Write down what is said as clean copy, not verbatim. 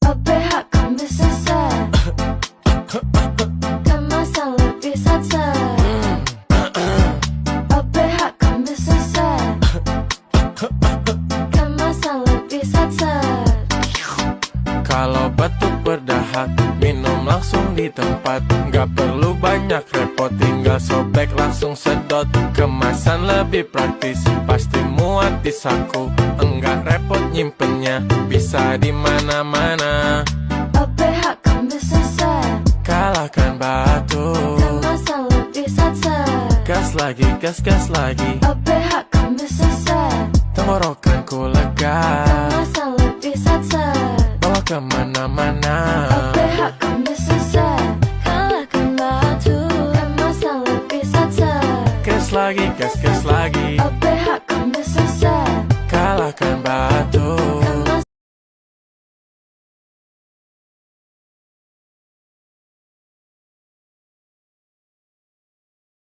OPH kan bisa set, kemasan lebih set-set. OPH kan bisa set, kemasan lebih set-set. Kalau batuk berdahak, minum langsung di tempat. Gak perlu banyak repot, tinggal sobek langsung sedot. Kemasan lebih praktis, pasti muat di saku. Enggak repot nyimpennya, bisa di mana-mana. OPH kan bisa set, Kalahkan batuk. kemasan lebih set-set. Gas lagi, OPH kan bisa set, tenggorokanku lega. kemasan lebih set-set. Bawa kemana-mana.